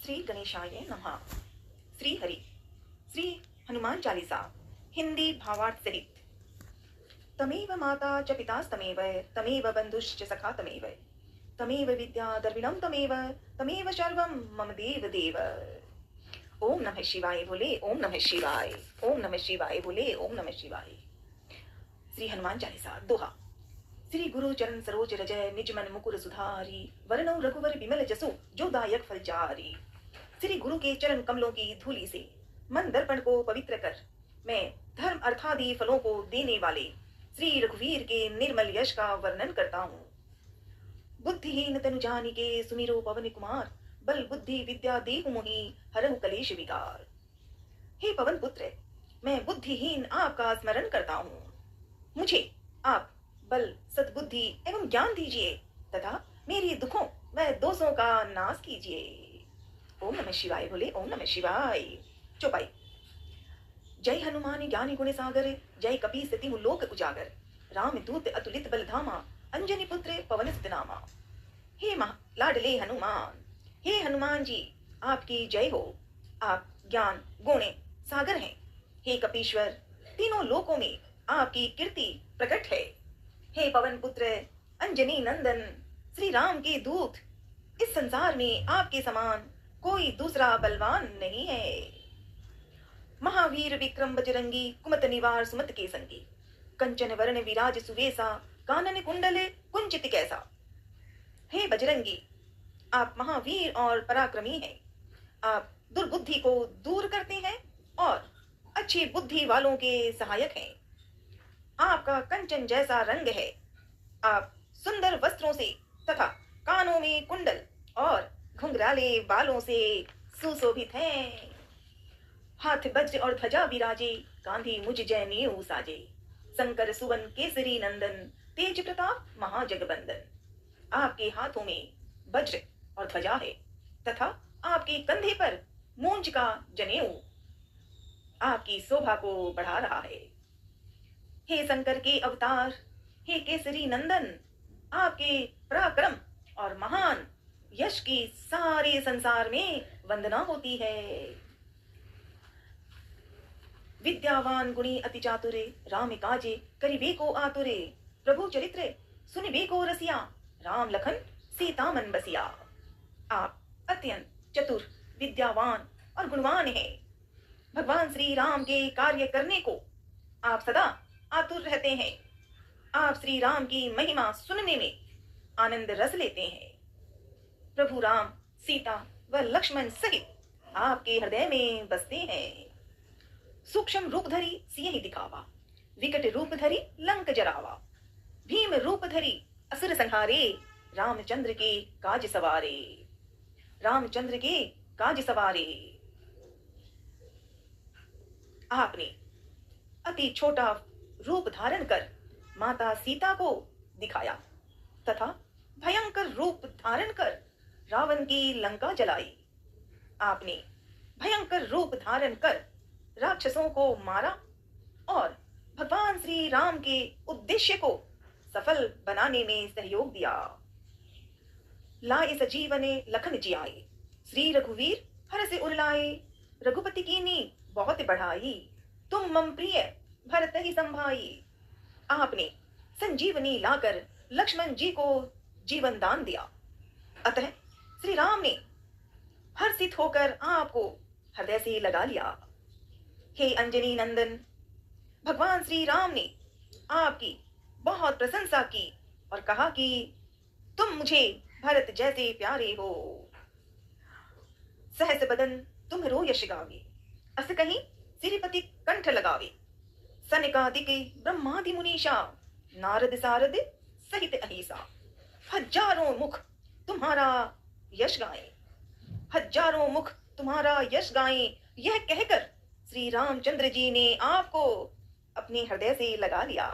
श्री गणेशाय नमः। श्री हरि श्री हनुमान चालीसा हिंदी भावार्थ सहित। तमेव माता च पितास्तमेव तमेव बंधुश्च सखा तमेव तमेव विद्या द्रविणं तमेव तमेव सर्वं मम देव देव। ओम नमः शिवाय बोले ओम नमः शिवाय, ओम नमः शिवाय बोले ओम नमः शिवाय। श्री हनुमान चालीसा दोहा। श्री गुरु चरण सरोज रज निज मन मुकुर सुधारी वरनौ रघुवर विमल जसु जो दायक फलचारी। श्री गुरु के चरण कमलों की धूली से मन दर्पण को पवित्र कर मैं धर्म अर्थादि फलों को देने वाले श्री रघुवीर के निर्मल यश का वर्णन करता हूँ। बुद्धिहीन तनु जानिके सुमिरो पवन कुमार बल बुद्धि विद्या देहु मोहि हरहु कलेश विकार। हे पवन पुत्र, मैं बुद्धिहीन आपका स्मरण करता हूँ। मुझे आप बल सद्बुद्धि एवं ज्ञान दीजिए तथा मेरी दुखों व दोषों का नाश कीजिए। ओम नमः शिवाय बोले ओम नमः शिवाय। चौपाई। जय हनुमान ज्ञानी गुण सागर जय कपी सति लोक उजागर राम दूत अतुलित बल धामा अंजनी पुत्र पवन सुत नामा। हे लाडले हनुमान, हे हनुमान जी आपकी जय हो। आप ज्ञान गुण सागर हैं। हे कपीश्वर, तीनों लोकों में आपकी कीर्ति प्रकट है। हे पवन पुत्र अंजनी नंदन श्री राम के दूत, इस संसार में आपके समान कोई दूसरा बलवान नहीं है। महावीर विक्रम बजरंगी कुमत निवार सुमत के संगी कंचन वर्ण विराज सुवेसा कानन कुंडल कुंचित कैसा। हे बजरंगी, आप महावीर और पराक्रमी हैं। आप दुर्बुद्धि को दूर करते हैं और अच्छी बुद्धि वालों के सहायक हैं। आपका कंचन जैसा रंग है। आप सुंदर वस्त्रों से तथा कानों में कुंडल और घुंघराले बालों से सुशोभित हैं। हाथ वज्र और ध्वजा विराजे गांधी मुझ जयनेऊ साजे शंकर सुवन केसरी नंदन तेज प्रताप महाजगबंदन। आपके हाथों में वज्र और ध्वजा है तथा आपके कंधे पर मूंज का जनेऊ आपकी शोभा को बढ़ा रहा है। हे शंकर के अवतार, हे केसरी नंदन, आपके पराक्रम और महान यश की सारे संसार में वंदना होती है। विद्यावान गुणी अति चातुरे राम काजे करिबे को आतुरे प्रभु चरित्र सुनिबे को रसिया राम लखन सीता मन बसिया। आप अत्यंत चतुर विद्यावान और गुणवान हैं। भगवान श्री राम के कार्य करने को आप सदा आतुर रहते हैं। आप श्री राम की महिमा सुनने में आनंद रस लेते हैं। प्रभु राम सीता व लक्ष्मण सहित आपके हृदय में बसते हैं। सूक्ष्म रूप धरी सियहि दिखावा विकट रूप धरी लंक जरावा भीम रूप धरी असुर संहारे रामचंद्र के काज सवारे रामचंद्र के काज सवारे। आपने अति छोटा रूप धारण कर माता सीता को दिखाया तथा भयंकर रूप धारण कर रावण की लंका जलाई। आपने भयंकर रूप धारण कर राक्षसों को मारा और भगवान श्री राम के उद्देश्य को सफल बनाने में सहयोग दिया। लाए सजीवने लखन जियाए श्री रघुवीर हर से उरलाए रघुपति कीनी बहुत बढ़ाई तुम मम प्रिय भरत ही संभाई। आपने संजीवनी लाकर लक्ष्मण जी को जीवन दान दिया। अतः श्री राम ने हर्षित होकर आपको हृदय से लगा लिया। हे अंजनी नंदन, भगवान श्री राम ने आपकी बहुत प्रशंसा की और कहा कि तुम मुझे भरत जैसे प्यारे हो। सहस बदन तुम्हरो यश गावे अस कहीं सिरिपति कंठ लगावे सनकादिक ब्रह्मादि मुनीषा नारद सारद सहित अहिसा। हजारों मुख तुम्हारा यश गाएं, हजारों मुख तुम्हारा यश गाएं, यह कहकर श्री रामचंद्र जी ने आपको अपने हृदय से लगा लिया।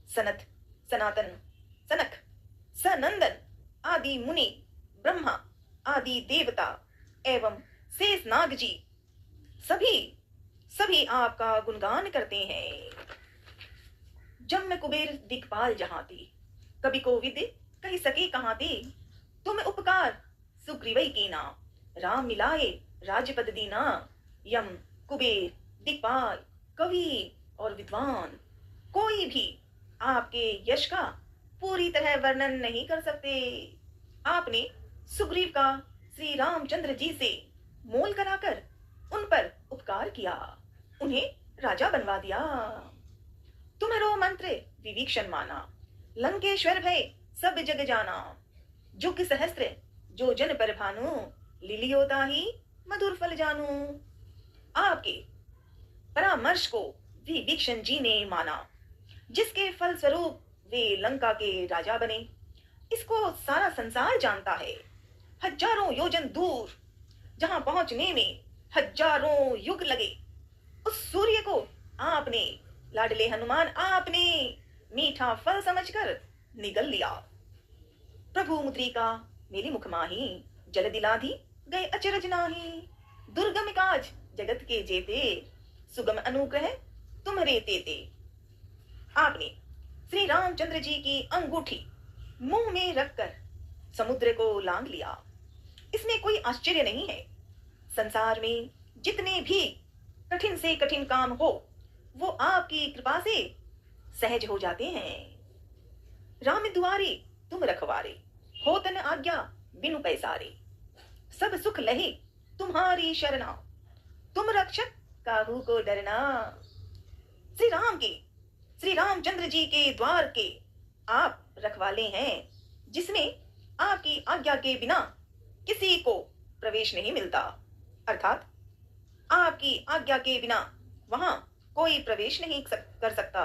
सनत सनातन सनक सनंदन आदि मुनि ब्रह्मा आदि देवता एवं शेष नाग जी सभी आपका गुणगान करते हैं। जब कुबेर दिक्पाल जहां थी कभी कोविद कही सके कहां थी तुम उपकार सुग्रीवई कीना राम मिलाए राजपद दीना, यम कुबेर दिक्पाल कवि और विद्वान कोई भी आपके यश का पूरी तरह वर्णन नहीं कर सकते। आपने सुग्रीव का श्री रामचंद्र जी से मोल कराकर उन पर उपकार किया, उन्हें राजा बनवा दिया। तुम्हारो मंत्र विभीषण माना, लंकेश्वर भय सब जग जाना। जुग सहस्त्र जो जन पर भानु, लिलियोता ही मधुर फल जानू। आपके परामर्श को विभीषण जी ने माना, जिसके फल स्वरूप वे लंका के राजा बने। इसको सारा संसार जानता है। हजारों योजन दूर जहां पहुंचने में हजारों युग लगे, उस सूर्य को आपने, लाडले हनुमान, आपने मीठा फल समझकर निगल लिया। प्रभु मुद्रिका मेरी मुख माही, जल दिलाधी गए अचरज नाही। दुर्गम काज जगत के जेते, सुगम अनुग्रह तुम्हारे तेते। आपने श्री रामचंद्र जी की अंगूठी मुंह में रखकर समुद्र को लांग लिया। इसमें कोई आश्चर्य नहीं है। संसार में जितने भी कठिन से कठिन काम हो, वो आपकी कृपा से सहज हो जाते हैं। राम दुआरे तुम रखवारे, हो तन आज्ञा बिनु पैसारे। सब सुख लहे तुम्हारी शरणा, तुम रक्षक काहू को डरना। श्री रामचंद्र जी के द्वार के आप रखवाले हैं, जिसमें आपकी आज्ञा के बिना किसी को प्रवेश नहीं मिलता। अर्थात आपकी आज्ञा के बिना वहां कोई प्रवेश नहीं कर सकता।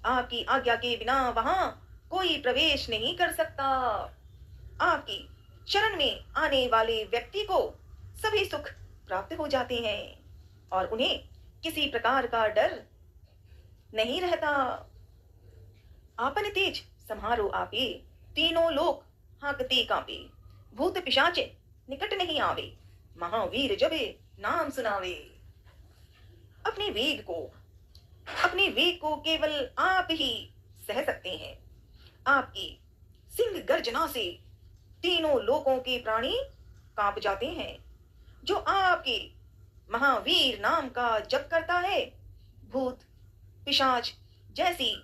आपकी आज्ञा के बिना वहां कोई प्रवेश नहीं कर सकता। आपकी शरण में आने वाले व्यक्ति को सभी सुख प्राप्त हो जाते हैं और उन्हें किसी प्रकार का डर नहीं रहता। आपन तेज सम्हारो आपे, तीनों लोक हाँकते कांपे। भूत पिशाच निकट नहीं आवे, महावीर जबे नाम सुनावे। अपने वेग को केवल आप ही सह सकते हैं। आपकी सिंह गर्जना से तीनों लोकों के प्राणी कांप जाते हैं। जो आपके महावीर नाम का जप करता है, भूत पिशाच जैसी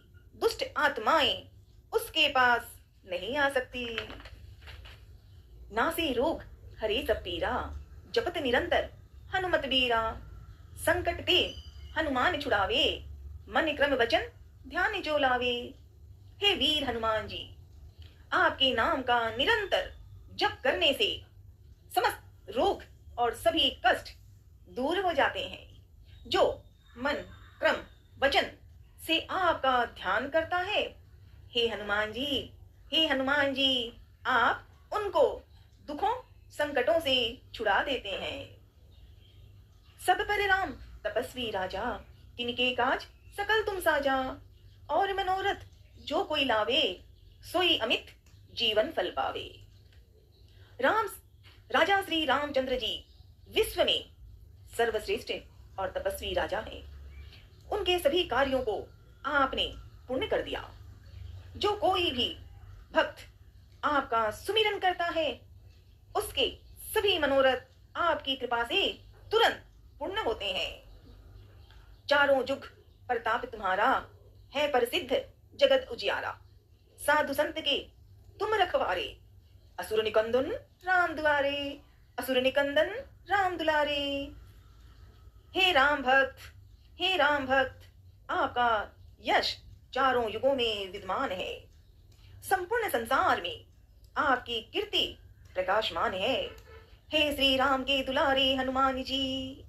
दुष्ट आत्माएं उसके पास नहीं आ सकती। नासे रोग हरे सब पीरा, जपत निरंतर हनुमत बीरा। संकट ते हनुमान छुड़ावे, मन क्रम वचन ध्यान जो लावे। हे वीर हनुमान जी, आपके नाम का निरंतर जप करने से समस्त रोग और सभी कष्ट दूर हो जाते हैं। जो मन क्रम वचन से आपका ध्यान करता है, हे हनुमान जी, आप उनको दुखों संकटों से छुड़ा देते हैं। सब पर राम तपस्वी राजा, किनके काज सकल तुम साजा। और मनोरथ जो कोई लावे, सोई अमित जीवन फल पावे। राजा श्री रामचंद्र जी विश्व में सर्वश्रेष्ठ और तपस्वी राजा हैं। उनके सभी कार्यों को आपने पूर्ण कर दिया। जो कोई भी भक्त आपका सुमिरन करता है, उसके सभी मनोरथ आपकी कृपा से तुरंत पूर्ण होते हैं। चारों जुग प्रताप तुम्हारा, है प्रसिद्ध जगत उजियारा। साधु संत के तुम रखवारे, असुर निकंदन राम दुआरे, असुर निकंदन राम दुलारे। हे राम भक्त, आपका यश चारों युगों में विद्यमान है। संपूर्ण संसार में आपकी कीर्ति प्रकाशमान है। हे श्री राम के दुलारे हनुमान जी,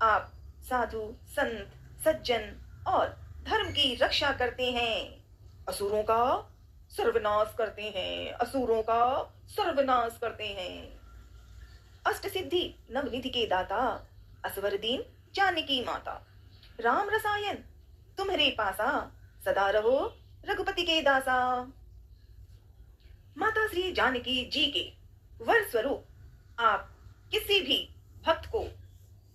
आप साधु संत सज्जन और धर्म की रक्षा करते हैं, असुरों का सर्वनाश करते हैं। अष्ट सिद्धि नवनिधि के दाता, असवर दीन जानकी माता। राम रसायन तुम्हारे पासा, सदा रहो रघुपति के दासा। माता श्री जानकी जी के वर स्वरूप आप किसी भी भक्त को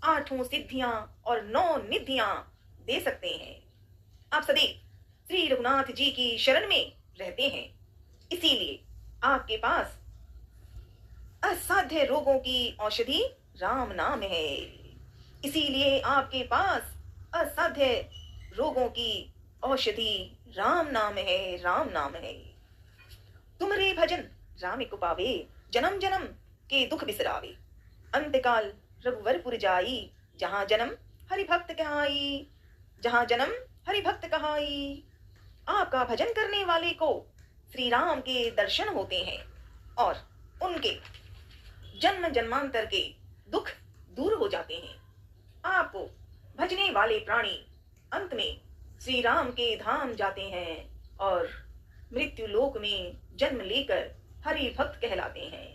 8 सिद्धियां और 9 निधियां दे सकते हैं। आप सदैव श्री रघुनाथ जी की शरण में रहते हैं, इसीलिए आपके पास असाध्य रोगों की औषधि राम नाम है। इसीलिए आपके पास असाध्य रोगों की औषधि राम नाम है, राम नाम है। तुमरे भजन राम को पावे, जन्म जन्म के दुख बिसरावे। अंतकाल रघुवरपुर जाई, जहां जन्म हरि भक्त कहाई, जहां जन्म हरि भक्त कहाई। आपका भजन करने वाले को श्री राम के दर्शन होते हैं और उनके जन्म जन्मांतर के दुख दूर हो जाते हैं। आपको भजने वाले प्राणी अंत में श्री राम के धाम जाते हैं और मृत्यु लोक में जन्म लेकर हरि भक्त कहलाते हैं।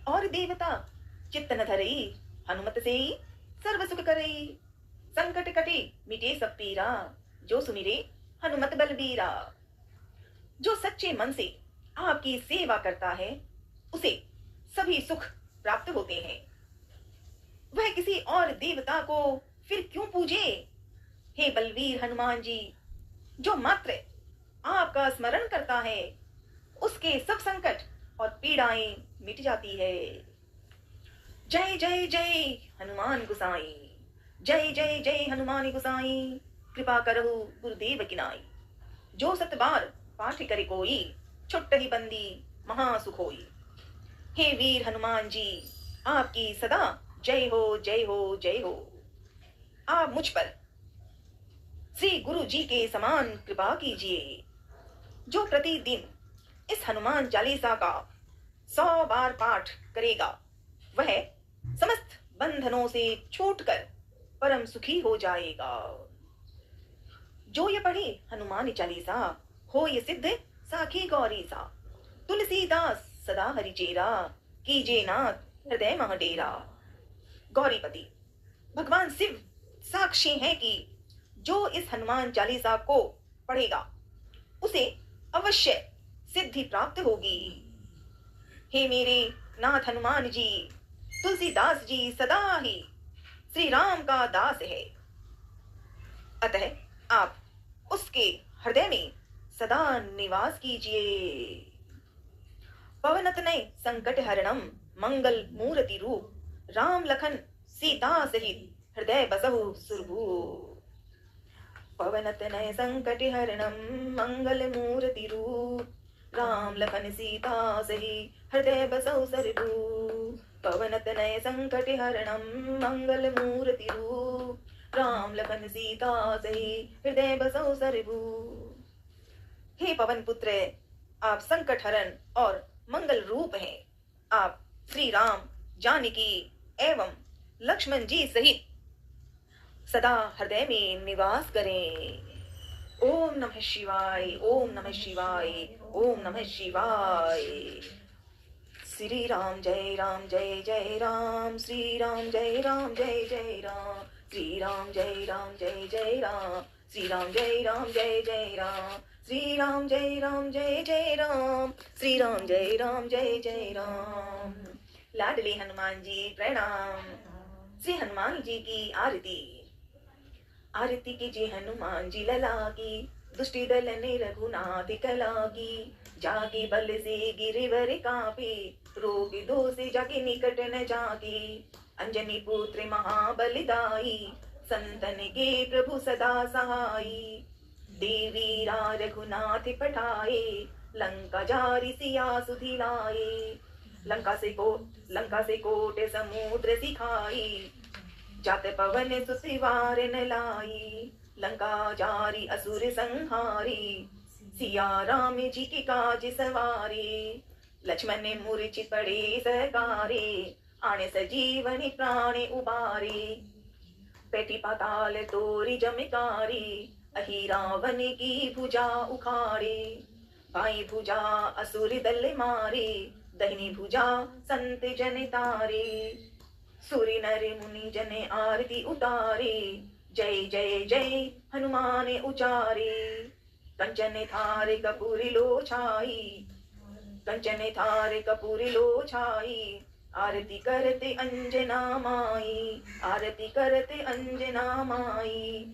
और देवता चित्त न धरई, हनुमत से सर्व सुख करई। संकट कटे मिटे सब पीरा, जो सुमिरे हनुमत बलबीरा। जो सच्चे मन से आपकी सेवा करता है उसे सभी सुख प्राप्त होते हैं। वह किसी और देवता को फिर क्यों पूजे? हे बलवीर हनुमान जी, जो मात्र आपका स्मरण करता है उसके सब संकट और पीड़ाएं मिट जाती है। जय जय जय हनुमान गुसाई, जय जय जय हनुमान गुसाई। कृपा करहु गुरुदेव की नाई। जो सत बार पाठ करे कोई, छुट्ट ही बंदी महासुख होई। हे वीर हनुमान जी, आपकी सदा जय हो, जय हो, जय हो। आप मुझ पर श्री गुरु जी के समान कृपा कीजिए। जो प्रतिदिन इस हनुमान चालीसा का 100 बार पाठ करेगा वह समस्त बंधनों से छूटकर परम सुखी हो जाएगा। जो ये पढ़े हनुमान चालीसा, हो ये सिद्ध साखी गौरी सा। तुलसीदास सदा हरिचेरा, कीजे नाथ हृदय मह डेरा। गौरीपति भगवान शिव साक्षी हैं कि जो इस हनुमान चालीसा को पढ़ेगा उसे अवश्य सिद्धि प्राप्त होगी। हे मेरे नाथ हनुमान जी, तुलसीदास जी सदा ही श्री राम का दास है, अतः आप उसके हृदय में सदा निवास कीजिए। पवनतनय संकट हरणम मंगल मूर्ति रूप, राम लखन सीता सहित हृदय बसहु सुरभूप। पवनतनय संकट हरणम मंगल मूर्ति रूप, राम लखन सीता सहित हृदय बसहु सुरभूप। पवनतनय संकट हरणम मंगल मूर्ति रूप, राम लखन सीता सहित हृदय बसहु सुरभूप। हे पवन पुत्र, आप संकट हरण और मंगल रूप हैं। आप श्री राम, जानकी एवं लक्ष्मण जी सहित सदा हृदय में निवास करें। ओम नमः शिवाय, ओम नमः शिवाय, ओम नमः शिवाय। श्री राम जय राम जय जय राम, श्री राम जय राम जय जय राम, श्री राम जय राम जय जय राम, श्री राम जय राम जय जय राम, श्री राम जय राम जय जय राम, श्री राम जय राम जय जय राम। लाडले हनुमान जी प्रणाम। श्री हनुमान जी की आरती। आरती कीजिए हनुमान जी लला की, दुष्टि दल ने रघुनाथ कला की। जाके बल से गिरिवर कापे, रोग दोष जाके निकट न जाके। अंजनी पुत्र महाबलदाई, संतन के प्रभु सदा सहाई। देवीरा रघुनाथ पठाए, लंका जारी सिया सुधिलाए। लंका से कोट समुद्र सिखाई, जात पवन सुसिवार न लाई। लंका जारी असुर संहारी, सिया राम जी की काज सवारी। लक्ष्मण मूर्छित पड़े सरकारे, आने सजीवनी प्राण उबारे। पेटी पाताल तोरी जमकारी, अहि रावण की भुजा उखाड़े। बाई भुजा असुर दल मारे, दहिनी भुजा संत जन तारे। सूर्य नर मुनि जन आरती उतारे, जय जय जय हनुमान उचारे। कंचन थार कपूरी लो छाई, कंचन थार कपूरी लो छाई। आरती करते अंजना माई, आरती करते अंजना माई।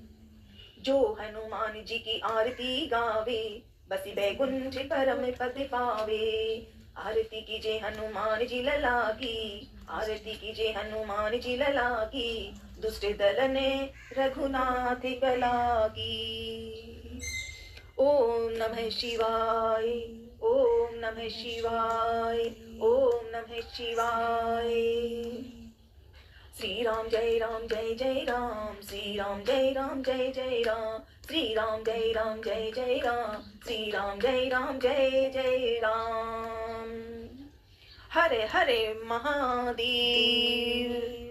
जो हनुमान जी की आरती गावे, बसी बैकुंठ परम पद पावे। आरती कीजे हनुमान जी लला की, आरती कीजे हनुमान जी लला की, दुष्ट दल ने रघुनाथ कला की। ओम नमः शिवाय, ओम नमः शिवाय, ओम नमः शिवाय। श्री राम जय राम जय जय राम, श्री राम जय राम जय जय राम, श्री राम जय राम जय जय राम, श्री राम जय राम जय जय राम। हरे हरे महादेव।